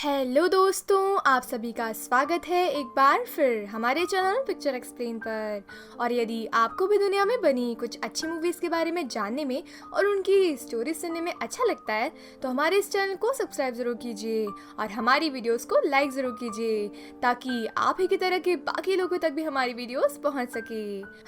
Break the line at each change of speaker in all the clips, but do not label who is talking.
Hello दोस्तों, आप सभी का स्वागत है एक बार फिर हमारे चैनल पिक्चर एक्सप्लेन पर। और यदि आपको भी दुनिया में बनी कुछ अच्छी मूवीज़ के बारे में जानने में और उनकी स्टोरी सुनने में अच्छा लगता है तो हमारे इस चैनल को सब्सक्राइब ज़रूर कीजिए और हमारी वीडियोस को लाइक ज़रूर कीजिए ताकि आप ही की तरह के बाकी लोगों तक भी हमारी वीडियोस पहुंच सके।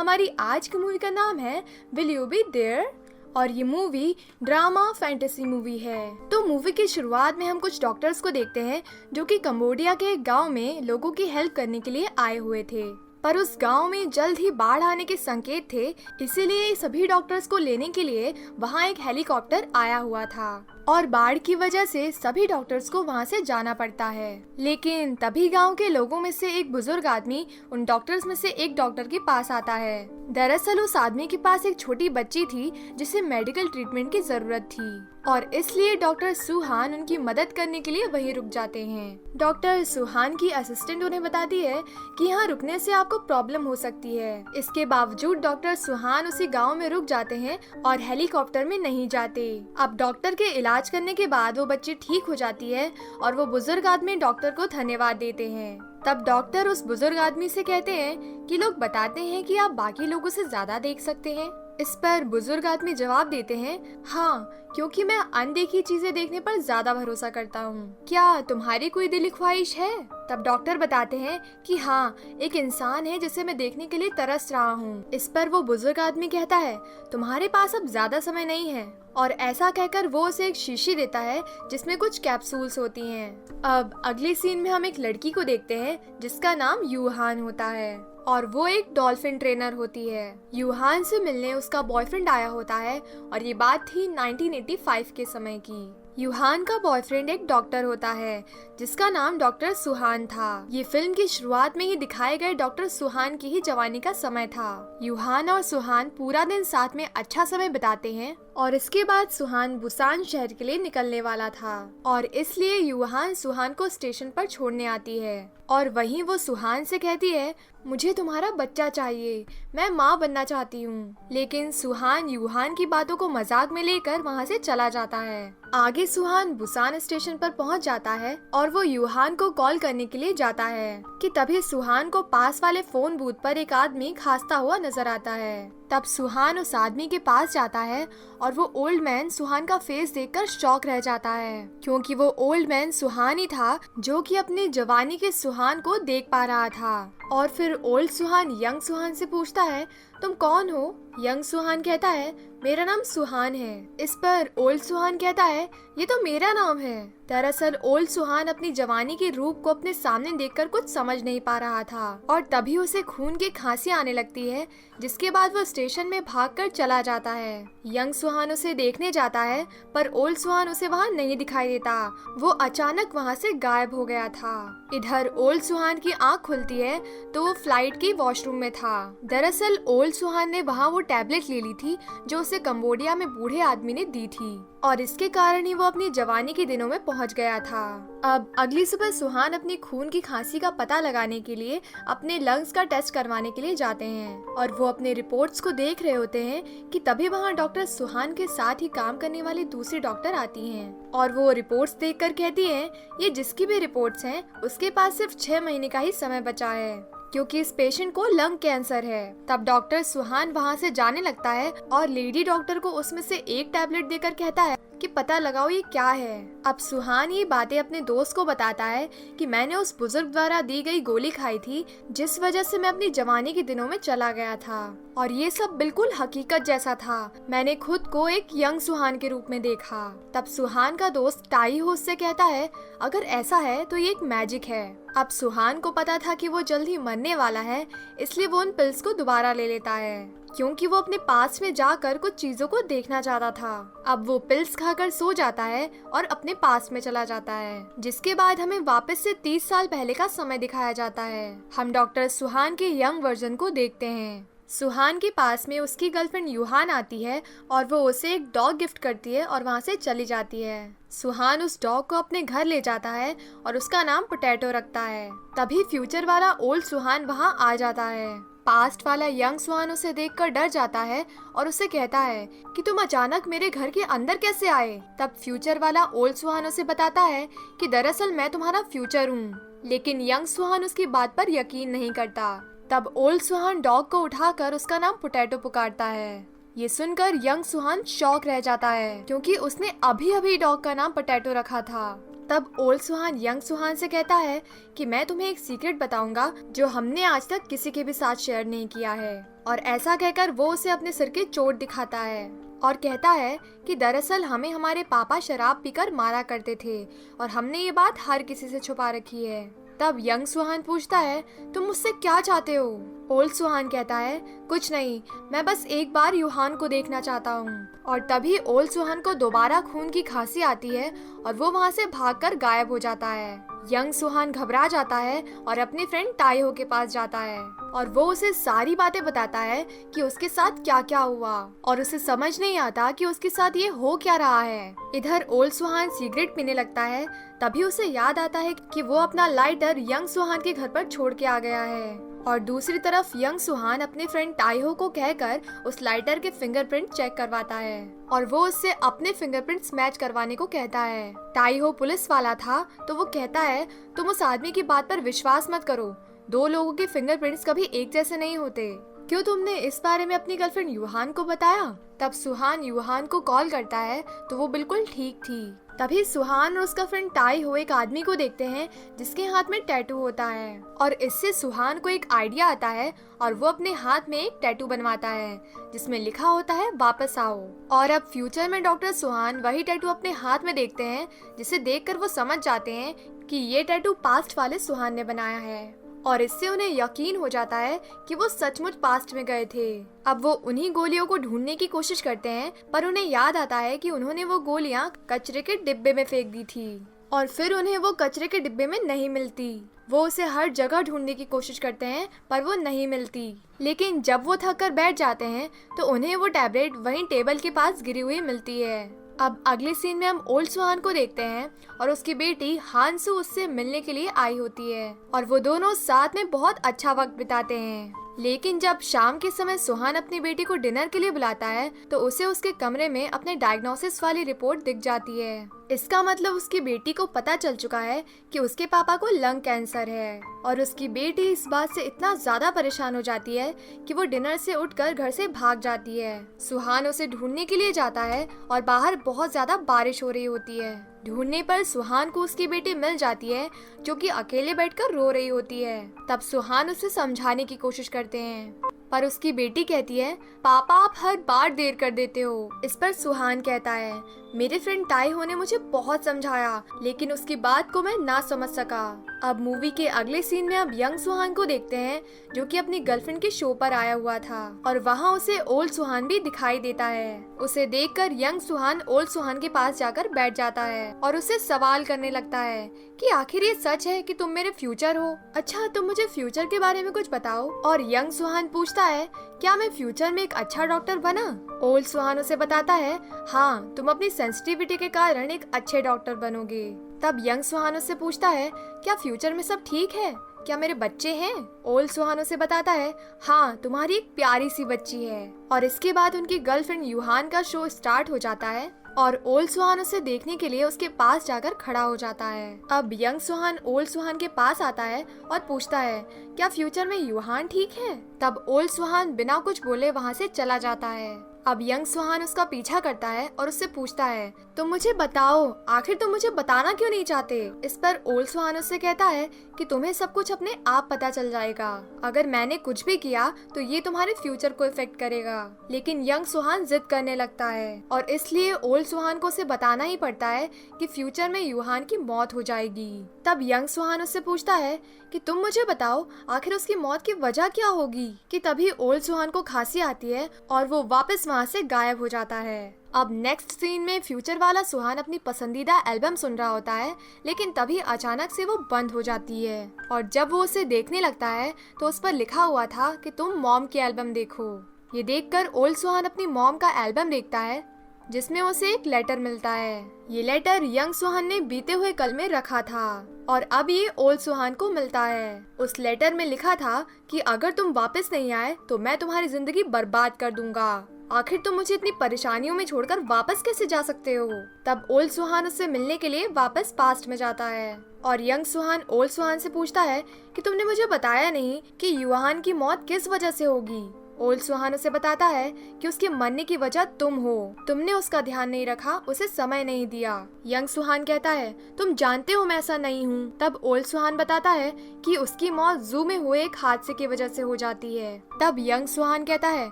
हमारी आज की मूवी का नाम है विल यू बी देयर और ये मूवी ड्रामा फैंटेसी मूवी है। तो मूवी की शुरुआत में हम कुछ डॉक्टर्स को देखते हैं जो कि कंबोडिया के एक गांव में लोगों की हेल्प करने के लिए आए हुए थे, पर उस गांव में जल्द ही बाढ़ आने के संकेत थे, इसीलिए सभी डॉक्टर्स को लेने के लिए वहां एक हेलीकॉप्टर आया हुआ था और बाढ़ की वजह से सभी डॉक्टर्स को वहां से जाना पड़ता है। लेकिन तभी गांव के लोगों में से एक बुजुर्ग आदमी उन डॉक्टर्स में से एक डॉक्टर के पास आता है। दरअसल उस आदमी के पास एक छोटी बच्ची थी जिसे मेडिकल ट्रीटमेंट की जरूरत थी और इसलिए डॉक्टर सुहान उनकी मदद करने के लिए वहीं रुक जाते हैं। डॉक्टर सुहान की असिस्टेंट उन्हें बताती है कि यहाँ रुकने से आपको प्रॉब्लम हो सकती है। इसके बावजूद डॉक्टर सुहान उसी गांव में रुक जाते हैं और हेलीकॉप्टर में नहीं जाते। अब डॉक्टर के इलाज करने के बाद वो बच्ची ठीक हो जाती है और वो बुजुर्ग आदमी डॉक्टर को धन्यवाद देते हैं। तब डॉक्टर उस बुजुर्ग आदमी से कहते हैं कि लोग बताते हैं कि आप बाकी लोगों से ज्यादा देख सकते हैं। इस पर बुजुर्ग आदमी जवाब देते हैं, हाँ, क्योंकि मैं अनदेखी चीजें देखने पर ज्यादा भरोसा करता हूँ। क्या तुम्हारी कोई दिली ख्वाहिश है? तब डॉक्टर बताते हैं कि हाँ, एक इंसान है जिसे मैं देखने के लिए तरस रहा हूँ। इस पर वो बुजुर्ग आदमी कहता है, तुम्हारे पास अब ज्यादा समय नहीं है, और ऐसा कहकर वो उसे एक शीशी देता है जिसमें कुछ कैप्सूल्स होती हैं। अब अगले सीन में हम एक लड़की को देखते हैं जिसका नाम यूहान होता है और वो एक डॉल्फिन ट्रेनर होती है। यूहान से मिलने उसका बॉयफ्रेंड आया होता है और ये बात थी 1985 के समय की। यूहान का बॉयफ्रेंड एक डॉक्टर होता है जिसका नाम डॉक्टर सुहान था। ये फिल्म की शुरुआत में ही दिखाए गए डॉक्टर सुहान की ही जवानी का समय था। यूहान और सुहान पूरा दिन साथ में अच्छा समय बिताते हैं और इसके बाद सुहान बुसान शहर के लिए निकलने वाला था और इसलिए यूहान सुहान को स्टेशन पर छोड़ने आती है और वहीं वो सुहान से कहती है, मुझे तुम्हारा बच्चा चाहिए, मैं माँ बनना चाहती हूँ। लेकिन सुहान यूहान की बातों को मजाक में लेकर वहाँ से चला जाता है। आगे सुहान बुसान स्टेशन पर पहुँच जाता है और वो यूहान को कॉल करने के लिए जाता है कि तभी सुहान को पास वाले फोन बूथ पर एक आदमी खांसता हुआ नजर आता है। तब सुहान उस आदमी के पास जाता है और वो ओल्ड मैन सुहान का फेस देखकर शॉक रह जाता है क्योंकि वो ओल्ड मैन सुहान ही था जो कि अपने जवानी के सुहान को देख पा रहा था। और फिर ओल्ड सुहान यंग सुहान से पूछता है, तुम कौन हो? यंग सुहान कहता है, मेरा नाम सुहान है। इस पर ओल्ड सुहान कहता है, ये तो मेरा नाम है। दरअसल ओल्ड सुहान अपनी जवानी के रूप को अपने सामने देखकर कुछ समझ नहीं पा रहा था और तभी उसे खून की खांसी आने लगती है, जिसके बाद वो स्टेशन में भागकर चला जाता है। यंग सुहान उसे देखने जाता है पर ओल्ड सुहान उसे वहाँ नहीं दिखाई देता, वो अचानक वहाँ से गायब हो गया था। इधर ओल्ड सुहान की आँख खुलती है तो वो फ्लाइट की वॉशरूम में था। दरअसल ओल्ड सुहान ने वहाँ वो टैबलेट ले ली थी जो उसे कंबोडिया में बूढ़े आदमी ने दी थी और इसके कारण ही वो अपनी जवानी के दिनों में पहुंच गया था। अब अगली सुबह सुहान अपनी खून की खांसी का पता लगाने के लिए अपने लंग्स का टेस्ट करवाने के लिए जाते हैं और वो अपने रिपोर्ट्स को देख रहे होते हैं कि तभी वहाँ डॉक्टर सुहान के साथ ही काम करने वाली दूसरी डॉक्टर आती हैं और वो रिपोर्ट्स देखकर कहती हैं, ये जिसकी भी रिपोर्ट्स हैं उसके पास सिर्फ 6 महीने का ही समय बचा है क्योंकि इस पेशेंट को लंग कैंसर है। तब डॉक्टर सुहान वहाँ से जाने लगता है और लेडी डॉक्टर को उसमें से एक टैबलेट देकर कहता है कि पता लगाओ ये क्या है। अब सुहान ये बातें अपने दोस्त को बताता है कि मैंने उस बुजुर्ग द्वारा दी गई गोली खाई थी जिस वजह से मैं अपनी जवानी के दिनों में चला गया था और ये सब बिल्कुल हकीकत जैसा था। मैंने खुद को एक यंग सुहान के रूप में देखा। तब सुहान का दोस्त टाई हो उससे कहता है, अगर ऐसा है तो ये एक मैजिक है। अब सुहान को पता था कि वो जल्द ही मरने वाला है, इसलिए वो उन पिल्स को दोबारा ले लेता है क्योंकि वो अपने पास में जाकर कुछ चीजों को देखना चाहता था। अब वो पिल्स खाकर सो जाता है और अपने पास में चला जाता है, जिसके बाद हमें वापस से 30 साल पहले का समय दिखाया जाता है। हम डॉक्टर सुहान के यंग वर्जन को देखते हैं। सुहान के पास में उसकी गर्लफ्रेंड यूहान आती है और वो उसे एक डॉग गिफ्ट करती है और वहाँ से चली जाती है। सुहान उस डॉग को अपने घर ले जाता है और उसका नाम पोटैटो रखता है। तभी फ्यूचर वाला ओल्ड सुहान वहाँ आ जाता है पास्ट वाला यंग सुहान उसे देखकर डर जाता है और उसे कहता है कि तुम अचानक मेरे घर के अंदर कैसे आए। तब फ्यूचर वाला ओल्ड सुहान उसे बताता है कि दरअसल मैं तुम्हारा फ्यूचर हूँ, लेकिन यंग सुहान उसकी बात पर यकीन नहीं करता। तब ओल्ड सुहान डॉग को उठाकर उसका नाम पोटैटो पुकारता है। ये सुनकर यंग सुहान शॉक रह जाता है क्योंकि उसने अभी अभी डॉग का नाम पोटैटो रखा था। तब ओल्ड सुहान यंग सुहान से कहता है कि मैं तुम्हें एक सीक्रेट बताऊंगा जो हमने आज तक किसी के भी साथ शेयर नहीं किया है। और ऐसा कहकर वो उसे अपने सिर की चोट दिखाता है और कहता है कि दरअसल हमें हमारे पापा शराब पीकर मारा करते थे और हमने ये बात हर किसी से छुपा रखी है। तब यंग सुहान पूछता है तुम मुझसे क्या चाहते हो। ओल्ड सुहान कहता है कुछ नहीं, मैं बस एक बार यूहान को देखना चाहता हूँ। और तभी ओल्ड सुहान को दोबारा खून की खांसी आती है और वो वहाँ से भागकर गायब हो जाता है। यंग सुहान घबरा जाता है और अपने फ्रेंड ताइहो के पास जाता है और वो उसे सारी बातें बताता है कि उसके साथ क्या क्या हुआ और उसे समझ नहीं आता कि उसके साथ ये हो क्या रहा है। इधर ओल्ड सुहान सिगरेट पीने लगता है, तभी उसे याद आता है कि वो अपना लाइटर यंग सुहान के घर पर छोड़ के आ गया है। और दूसरी तरफ यंग सुहान अपने फ्रेंड ताइहो को कहकर उस लाइटर के फिंगरप्रिंट चेक करवाता है और वो उससे अपने फिंगरप्रिंट्स मैच करवाने को कहता है। ताइहो पुलिस वाला था तो वो कहता है तुम उस आदमी की बात पर विश्वास मत करो, दो लोगों के फिंगरप्रिंट्स कभी एक जैसे नहीं होते। क्यों तुमने इस बारे में अपनी गर्लफ्रेंड यूहान को बताया? तब सुहान यूहान को कॉल करता है तो वो बिल्कुल ठीक थी। तभी सुहान और उसका फ्रेंड ताइहो एक आदमी को देखते हैं जिसके हाथ में टैटू होता है और इससे सुहान को एक आइडिया आता है और वो अपने हाथ में एक टैटू बनवाता है जिसमें लिखा होता है वापस आओ। और अब फ्यूचर में डॉक्टर सुहान वही टैटू अपने हाथ में देखते हैं जिसे देखकर वो समझ जाते हैं कि ये टैटू पास्ट वाले सुहान ने बनाया है और इससे उन्हें यकीन हो जाता है कि वो सचमुच पास्ट में गए थे। अब वो उन्हीं गोलियों को ढूंढने की कोशिश करते हैं पर उन्हें याद आता है कि उन्होंने वो गोलियां कचरे के डिब्बे में फेंक दी थी और फिर उन्हें वो कचरे के डिब्बे में नहीं मिलती। वो उसे हर जगह ढूंढने की कोशिश करते हैं पर वो नहीं मिलती। लेकिन जब वो थक कर बैठ जाते हैं तो उन्हें वो टैबलेट वहीं टेबल के पास गिरी हुई मिलती है। अब अगले सीन में हम ओल्ड सुहान को देखते हैं और उसकी बेटी हानसू उससे मिलने के लिए आई होती है और वो दोनों साथ में बहुत अच्छा वक्त बिताते हैं। लेकिन जब शाम के समय सुहान अपनी बेटी को डिनर के लिए बुलाता है तो उसे उसके कमरे में अपने डायग्नोसिस वाली रिपोर्ट दिख जाती है। इसका मतलब उसकी बेटी को पता चल चुका है कि उसके पापा को लंग कैंसर है और उसकी बेटी इस बात से इतना ज्यादा परेशान हो जाती है कि वो डिनर से उठकर घर से भाग जाती है। सुहान उसे ढूंढने के लिए जाता है और बाहर बहुत ज्यादा बारिश हो रही होती है। ढूंढने पर सुहान को उसकी बेटी मिल जाती है जो कि अकेले बैठकर रो रही होती है। तब सुहान उसे समझाने की कोशिश करते हैं पर उसकी बेटी कहती है पापा आप हर बार देर कर देते हो। इस पर सुहान कहता है मेरे फ्रेंड ताइहो ने मुझे बहुत समझाया लेकिन उसकी बात को मैं ना समझ सका। अब मूवी के अगले सीन में अब यंग सुहान को देखते हैं जो कि अपनी गर्लफ्रेंड के शो पर आया हुआ था और वहाँ उसे ओल्ड सुहान भी दिखाई देता है। उसे देखकर यंग सुहान ओल्ड सुहान के पास जाकर बैठ जाता है और उसे सवाल करने लगता है कि आखिर ये सच है कि तुम मेरे फ्यूचर हो? अच्छा तुम मुझे फ्यूचर के बारे में कुछ बताओ। और यंग सुहान पूछता है क्या मैं फ्यूचर में एक अच्छा डॉक्टर बना? ओल्ड सुहान उसे बताता है हाँ तुम अपनी सेंसिटिविटी के कारण एक अच्छे डॉक्टर बनोगे। तब यंग सुहान उससे पूछता है क्या फ्यूचर में सब ठीक है? क्या मेरे बच्चे हैं? ओल्ड सुहान उसे बताता है हाँ तुम्हारी एक प्यारी सी बच्ची है। और इसके बाद उनकी गर्लफ्रेंड यूहान का शो स्टार्ट हो जाता है और ओल्ड सुहान उसे देखने के लिए उसके पास जाकर खड़ा हो जाता है। अब यंग सुहान ओल्ड सुहान के पास आता है और पूछता है क्या फ्यूचर में यूहान ठीक है? तब ओल्ड सुहान बिना कुछ बोले वहाँ से चला जाता है। अब यंग सुहान उसका पीछा करता है और उससे पूछता है तुम मुझे बताओ आखिर तुम मुझे बताना क्यों नहीं चाहते? इस पर ओल्ड सुहान उससे कहता है कि तुम्हें सब कुछ अपने आप पता चल जाएगा। अगर मैंने कुछ भी किया तो ये तुम्हारे फ्यूचर को इफेक्ट करेगा। लेकिन यंग सुहान जिद करने लगता है और इसलिए ओल्ड सुहान को उसे बताना ही पड़ता है कि फ्यूचर में यूहान की मौत हो जाएगी। तब यंग सुहान उससे पूछता है कि तुम मुझे बताओ आखिर उसकी मौत की वजह क्या होगी? कि तभी ओल्ड सुहान को खांसी आती है और वो वापस वहाँ से गायब हो जाता है। अब नेक्स्ट सीन में फ्यूचर वाला सुहान अपनी पसंदीदा एल्बम सुन रहा होता है लेकिन तभी अचानक से वो बंद हो जाती है और जब वो उसे देखने लगता है तो उस पर लिखा हुआ था कि तुम मॉम की एल्बम देखो। ये देखकर ओल्ड सुहान अपनी मॉम का एल्बम देखता है जिसमें उसे एक लेटर मिलता है। ये लेटर यंग सुहान ने बीते हुए कल में रखा था और अब ये ओल्ड सुहान को मिलता है। उस लेटर में लिखा था कि अगर तुम वापस नहीं आए तो मैं तुम्हारी जिंदगी बर्बाद कर दूंगा। आखिर तुम मुझे इतनी परेशानियों में छोड़कर वापस कैसे जा सकते हो। तब ओल्ड सुहान उससे मिलने के लिए वापस पास्ट में जाता है और यंग सुहान ओल्ड सुहान से पूछता है कि तुमने मुझे बताया नहीं कि युहान की मौत किस वजह से होगी। ओल्ड सुहान उसे बताता है कि उसके मरने की वजह तुम हो। तुमने उसका ध्यान नहीं रखा, उसे समय नहीं दिया। यंग सुहान कहता है तुम जानते हो मैं ऐसा नहीं हूँ। तब ओल्ड सुहान बताता है कि उसकी मौत जू में हुए एक हादसे की वजह से हो जाती है। तब यंग सुहान कहता है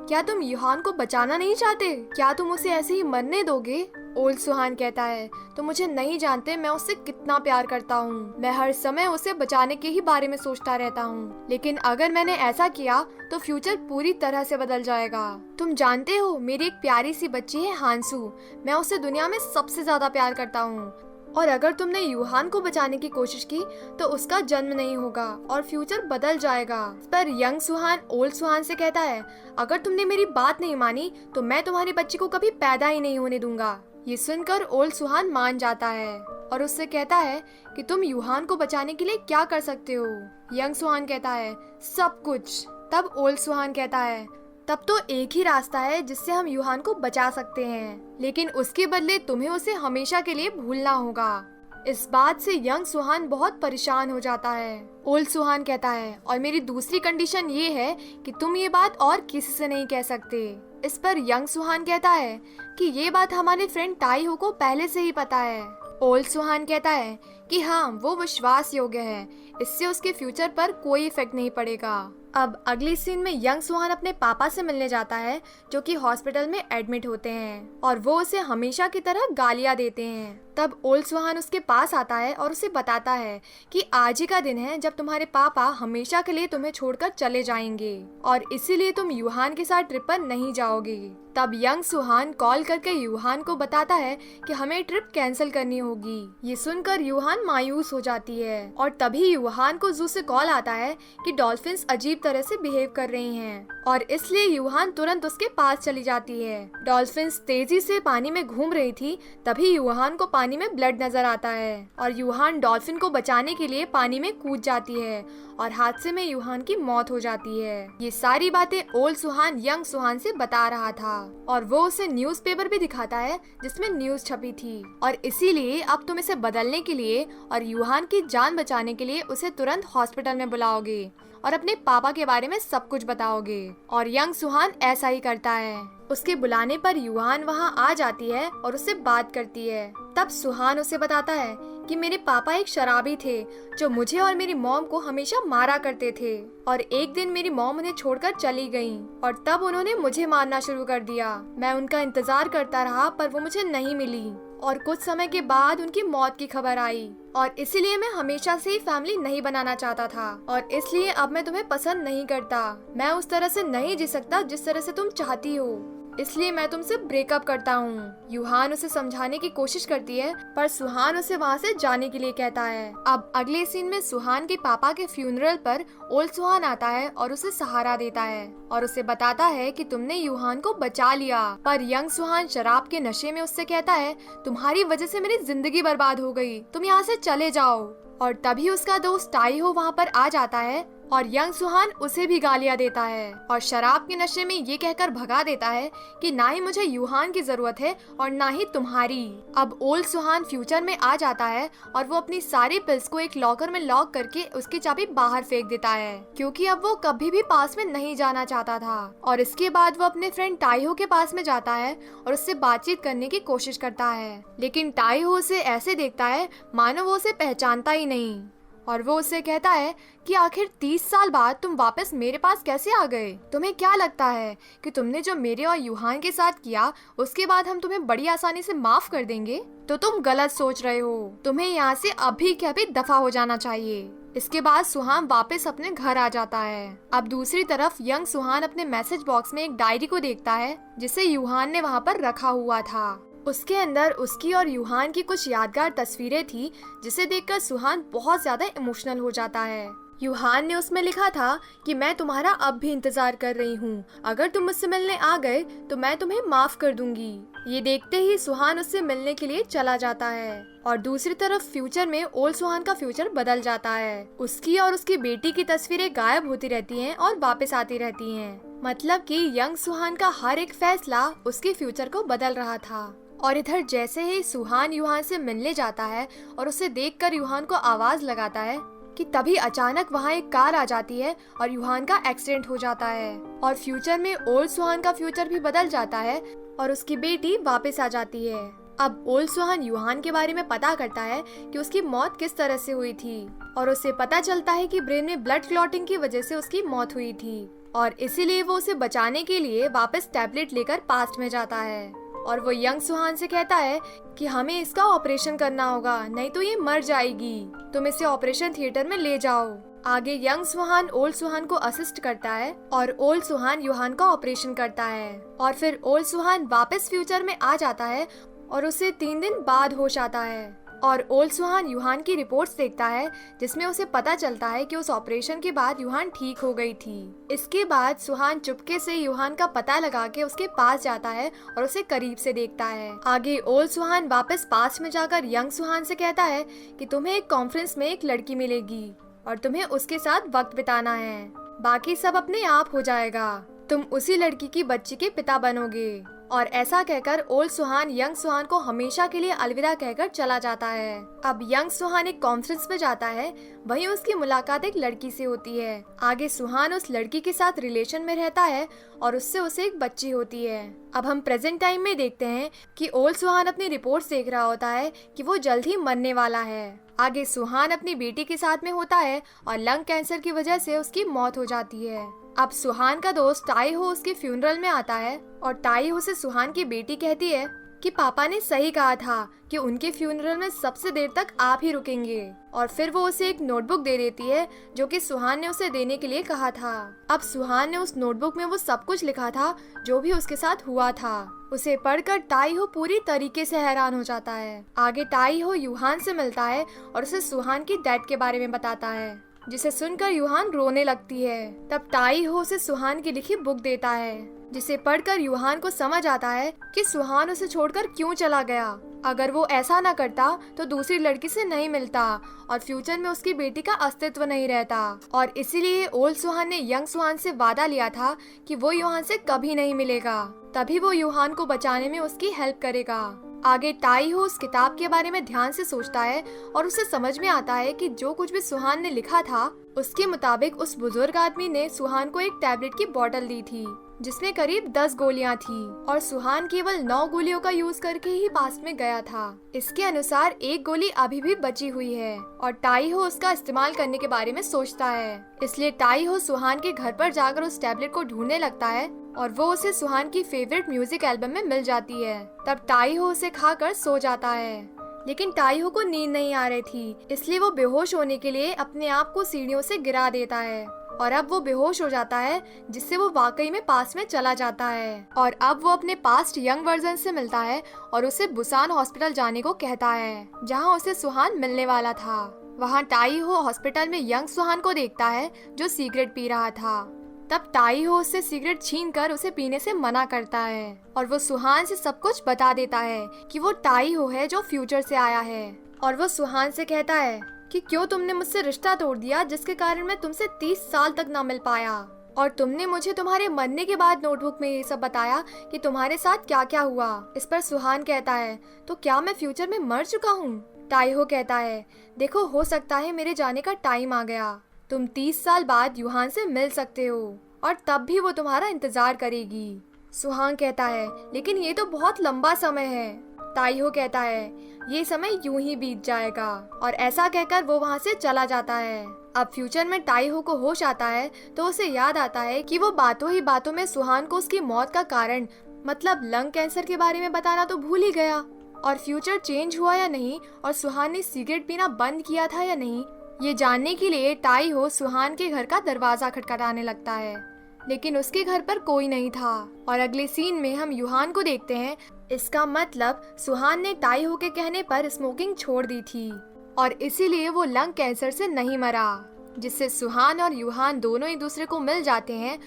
क्या तुम युहान को बचाना नहीं चाहते? क्या तुम उसे ऐसे ही मरने दोगे? ओल्ड सुहान कहता है तुम मुझे नहीं जानते मैं उससे कितना प्यार करता हूँ। मैं हर समय उसे बचाने के ही बारे में सोचता रहता हूँ, लेकिन अगर मैंने ऐसा किया तो फ्यूचर पूरी तरह से बदल जाएगा। तुम जानते हो मेरी एक प्यारी सी बच्ची है हांसू, मैं उसे दुनिया में सबसे ज्यादा प्यार करता हूँ और अगर तुमने युहान को बचाने की कोशिश की तो उसका जन्म नहीं होगा और फ्यूचर बदल जाएगा। पर यंग सुहान ओल्ड सुहान से कहता है अगर तुमने मेरी बात नहीं मानी तो मैं तुम्हारी बच्ची को कभी पैदा ही नहीं होने दूंगा। ये सुनकर ओल्ड सुहान मान जाता है और उससे कहता है कि तुम युहान को बचाने के लिए क्या कर सकते हो। यंग सुहान कहता है सब कुछ। तब ओल्ड सुहान कहता है तब तो एक ही रास्ता है जिससे हम युहान को बचा सकते हैं, लेकिन उसके बदले तुम्हें उसे हमेशा के लिए भूलना होगा। इस बात से यंग सुहान बहुत परेशान हो जाता है। ओल्ड सुहान कहता है और मेरी दूसरी कंडीशन ये है कि तुम ये बात और किसी से नहीं कह सकते। इस पर यंग सुहान कहता है कि ये बात हमारे फ्रेंड ताई हो को पहले से ही पता है। ओल्ड सुहान कहता है कि हाँ वो विश्वास योग्य है, इससे उसके फ्यूचर पर कोई इफेक्ट नहीं पड़ेगा। अब अगली सीन में यंग सुहान अपने पापा से मिलने जाता है जो कि हॉस्पिटल में एडमिट होते हैं और वो उसे हमेशा की तरह गालियां देते हैं। तब ओल्ड सुहान उसके पास आता है और उसे बताता है कि आज ही का दिन है जब तुम्हारे पापा हमेशा के लिए तुम्हें छोड़कर चले जाएंगे और इसीलिए तुम युहान के साथ ट्रिप पर नहीं जाओगे। तब यंग सुहान कॉल करके युहान को बताता है कि हमें ट्रिप कैंसिल करनी होगी। ये सुनकर युहान मायूस हो जाती है और तभी युहान को जू से कॉल आता है कि डॉल्फिन्स अजीब तरह से बिहेव कर रही हैं और इसलिए युहान तुरंत उसके पास चली जाती है। डॉल्फिन्स तेजी से पानी में घूम रही थी, तभी युहान को पानी में ब्लड नजर आता है और युहान डॉल्फिन को बचाने के लिए पानी में कूद जाती है और हादसे में युहान की मौत हो जाती है। ये सारी बातें ओल्ड सुहान यंग सुहान से बता रहा था और वो उसे न्यूज़पेपर भी दिखाता है जिसमें न्यूज़ छपी थी और इसीलिए अब तुम इसे बदलने के लिए और युहान की जान बचाने के लिए उसे तुरंत हॉस्पिटल में बुलाओगे और अपने पापा के बारे में सब कुछ बताओगे। और यंग सुहान ऐसा ही करता है। उसके बुलाने पर युहान वहाँ आ जाती है और उससे बात करती है। तब सुहान उसे बताता है कि मेरे पापा एक शराबी थे जो मुझे और मेरी मॉम को हमेशा मारा करते थे और एक दिन मेरी मॉम उन्हें छोड़कर चली गईं और तब उन्होंने मुझे मारना शुरू कर दिया। मैं उनका इंतजार करता रहा पर वो मुझे नहीं मिली और कुछ समय के बाद उनकी मौत की खबर आई और इसीलिए मैं हमेशा से ही फैमिली नहीं बनाना चाहता था और इसलिए अब मैं तुम्हें पसंद नहीं करता। मैं उस तरह से नहीं जी सकता जिस तरह से तुम चाहती हो, इसलिए मैं तुमसे ब्रेकअप करता हूँ। युहान उसे समझाने की कोशिश करती है पर सुहान उसे वहाँ से जाने के लिए कहता है। अब अगले सीन में सुहान के पापा के फ्यूनरल पर ओल्ड सुहान आता है और उसे सहारा देता है और उसे बताता है कि तुमने युहान को बचा लिया। पर यंग सुहान शराब के नशे में उससे कहता है तुम्हारी वजह से मेरी जिंदगी बर्बाद हो गई, तुम यहाँ से चले जाओ। और तभी उसका दोस्त टाई हो वहाँ पर आ जाता है और यंग सुहान उसे भी गालियां देता है और शराब के नशे में ये कहकर भगा देता है कि ना ही मुझे युहान की जरूरत है और ना ही तुम्हारी। अब ओल्ड सुहान फ्यूचर में आ जाता है और वो अपनी सारी पिल्स को एक लॉकर में लॉक करके उसकी चाबी बाहर फेंक देता है क्योंकि अब वो कभी भी पास में नहीं जाना चाहता था। और इसके बाद वो अपने फ्रेंड टाइहो के पास में जाता है और उससे बातचीत करने की कोशिश करता है, लेकिन टाइहो उसे ऐसे देखता है मानो वो उसे पहचानता ही नहीं और वो उससे कहता है कि आखिर 30 साल बाद तुम वापस मेरे पास कैसे आ गए? तुम्हें क्या लगता है कि तुमने जो मेरे और युहान के साथ किया उसके बाद हम तुम्हें बड़ी आसानी से माफ कर देंगे? तो तुम गलत सोच रहे हो, तुम्हें यहाँ से अभी के अभी दफा हो जाना चाहिए। इसके बाद सुहान वापस अपने घर आ जाता है। अब दूसरी तरफ यंग सुहान अपने मैसेज बॉक्स में एक डायरी को देखता है जिसे युहान ने वहाँ पर रखा हुआ था। उसके अंदर उसकी और युहान की कुछ यादगार तस्वीरें थी जिसे देखकर सुहान बहुत ज्यादा इमोशनल हो जाता है। युहान ने उसमें लिखा था कि मैं तुम्हारा अब भी इंतजार कर रही हूँ, अगर तुम मुझसे मिलने आ गए तो मैं तुम्हें माफ कर दूंगी। ये देखते ही सुहान उससे मिलने के लिए चला जाता है और दूसरी तरफ फ्यूचर में ओल्ड सुहान का फ्यूचर बदल जाता है। उसकी और उसकी बेटी की तस्वीरें गायब होती रहती हैं और वापस आती रहती हैं। मतलब कि यंग सुहान का हर एक फैसला उसके फ्यूचर को बदल रहा था। और इधर जैसे ही सुहान युहान से मिलने जाता है और उसे देखकर युहान को आवाज लगाता है कि तभी अचानक वहाँ एक कार आ जाती है और युहान का एक्सीडेंट हो जाता है और फ्यूचर में ओल्ड सुहान का फ्यूचर भी बदल जाता है और उसकी बेटी वापस आ जाती है। अब ओल्ड सुहान युहान के बारे में पता करता है कि उसकी मौत किस तरह से हुई थी और उसे पता चलता है कि ब्रेन में ब्लड क्लॉटिंग की वजह से उसकी मौत हुई थी और इसीलिए वो उसे बचाने के लिए वापस टैबलेट लेकर पास्ट में जाता है और वो यंग सुहान से कहता है कि हमें इसका ऑपरेशन करना होगा, नहीं तो ये मर जाएगी, तुम इसे ऑपरेशन थिएटर में ले जाओ। आगे यंग सुहान ओल्ड सुहान को असिस्ट करता है और ओल्ड सुहान युहान का ऑपरेशन करता है और फिर ओल्ड सुहान वापस फ्यूचर में आ जाता है और उसे 3 दिन बाद होश आता है और ओल्ड सुहान युहान की रिपोर्ट्स देखता है जिसमें उसे पता चलता है कि उस ऑपरेशन के बाद युहान ठीक हो गई थी। इसके बाद सुहान चुपके से युहान का पता लगा के उसके पास जाता है और उसे करीब से देखता है। आगे ओल्ड सुहान वापस पास में जाकर यंग सुहान से कहता है कि तुम्हें एक कॉन्फ्रेंस में एक लड़की मिलेगी और तुम्हें उसके साथ वक्त बिताना है, बाकी सब अपने आप हो जाएगा, तुम उसी लड़की की बच्ची के पिता बनोगे। और ऐसा कहकर ओल्ड सुहान यंग सुहान को हमेशा के लिए अलविदा कहकर चला जाता है। अब यंग सुहान एक कॉन्फ्रेंस में जाता है, वहीं उसकी मुलाकात एक लड़की से होती है। आगे सुहान उस लड़की के साथ रिलेशन में रहता है और उससे उसे एक बच्ची होती है। अब हम प्रेजेंट टाइम में देखते हैं कि ओल्ड सुहान अपनी रिपोर्ट्स देख रहा होता है कि वो जल्द ही मरने वाला है। आगे सुहान अपनी बेटी के साथ में होता है और लंग कैंसर की वजह से उसकी मौत हो जाती है। अब सुहान का दोस्त टाई हो उसके फ्यूनरल में आता है और टाई हो से सुहान की बेटी कहती है कि पापा ने सही कहा था कि उनके फ्यूनरल में सबसे देर तक आप ही रुकेंगे और फिर वो उसे एक नोटबुक दे देती है जो कि सुहान ने उसे देने के लिए कहा था। अब सुहान ने उस नोटबुक में वो सब कुछ लिखा था जो भी उसके साथ हुआ था। उसे पढ़कर टाई हो पूरी तरीके से हैरान हो जाता है। आगे टाई हो युहान से मिलता है और उसे सुहान की डेथ के बारे में बताता है, जिसे सुनकर युहान रोने लगती है। तब टाई हो उसे सुहान की लिखी बुक देता है जिसे पढ़कर युहान को समझ आता है कि सुहान उसे छोड़कर क्यों चला गया। अगर वो ऐसा न करता तो दूसरी लड़की से नहीं मिलता और फ्यूचर में उसकी बेटी का अस्तित्व नहीं रहता और इसीलिए ओल्ड सुहान ने यंग सुहान से वादा लिया था कि वो युहान से कभी नहीं मिलेगा, तभी वो युहान को बचाने में उसकी हेल्प करेगा। आगे टाई हो उस किताब के बारे में ध्यान से सोचता है और उसे समझ में आता है कि जो कुछ भी सुहान ने लिखा था उसके मुताबिक उस बुजुर्ग आदमी ने सुहान को एक टैबलेट की बोतल दी थी जिसमें करीब 10 गोलियां थी और सुहान केवल 9 गोलियों का यूज करके ही पास में गया था। इसके अनुसार एक गोली अभी भी बची हुई है और टाई हो उसका इस्तेमाल करने के बारे में सोचता है। इसलिए टाई हो सुहान के घर पर जाकर उस टैबलेट को ढूंढने लगता है और वो उसे सुहान की फेवरेट म्यूजिक एल्बम में मिल जाती है। तब टाई हो उसे खाकर सो जाता है, लेकिन टाई हो को नींद नहीं आ रही थी, इसलिए वो बेहोश होने के लिए अपने आप को सीढ़ियों से गिरा देता है और अब वो बेहोश हो जाता है, जिससे वो वाकई में पास में चला जाता है और अब वो अपने पास्ट यंग वर्जन से मिलता है और उसे बुसान हॉस्पिटल जाने को कहता है जहाँ उसे सुहान मिलने वाला था। वहाँ टाई हो हॉस्पिटल में यंग सुहान को देखता है जो सिगरेट पी रहा था। तब टाई हो उससे सिगरेट छीनकर उसे पीने से मना करता है और वो सुहान से सब कुछ बता देता है कि वो टाई हो है जो फ्यूचर से आया है और वो सुहान से कहता है कि क्यों तुमने मुझसे रिश्ता तोड़ दिया जिसके कारण मैं तुमसे 30 साल तक ना मिल पाया और तुमने मुझे तुम्हारे मरने के बाद नोटबुक में ये सब बताया कि तुम्हारे साथ क्या क्या हुआ। इस पर सुहान कहता है तो क्या मैं फ्यूचर में मर चुका हूँ? टाई हो कहता है देखो हो सकता है मेरे जाने का टाइम आ गया, तुम 30 साल बाद युहान से मिल सकते हो और तब भी वो तुम्हारा इंतजार करेगी। सुहान कहता है लेकिन ये तो बहुत लंबा समय है। टाई हो कहता है ये समय यूं ही बीत जाएगा और ऐसा कहकर वो वहाँ से चला जाता है। अब फ्यूचर में टाई हो को होश आता है तो उसे याद आता है कि वो बातों ही बातों में सुहान को उसकी मौत का कारण मतलब लंग कैंसर के बारे में बताना तो भूल ही गया और फ्यूचर चेंज हुआ या नहीं और सुहान ने सिगरेट पीना बंद किया था या नहीं, ये जानने के लिए टाई हो सुहान के घर का दरवाजा खटखटाने लगता है, लेकिन उसके घर पर कोई नहीं था और अगले सीन में हम युहान को देखते हैं। इसका मतलब सुहान ने टाई हो के कहने पर स्मोकिंग छोड़ दी थी और इसीलिए वो लंग कैंसर से नहीं मरा, जिससे सुहान और युहान दोनों एक दूसरे को मिल जाते हैं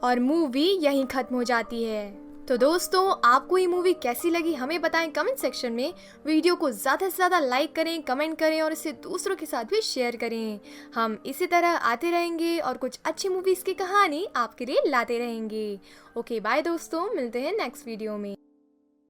और मूवी यहीं खत्म हो जाती है। तो दोस्तों, आपको ये मूवी कैसी लगी हमें बताएं कमेंट सेक्शन में। वीडियो को ज़्यादा से ज़्यादा लाइक करें, कमेंट करें और इसे दूसरों के साथ भी शेयर करें। हम इसी तरह आते रहेंगे और कुछ अच्छी मूवीज़ की कहानी आपके लिए लाते रहेंगे। ओके बाय दोस्तों, मिलते हैं नेक्स्ट वीडियो में।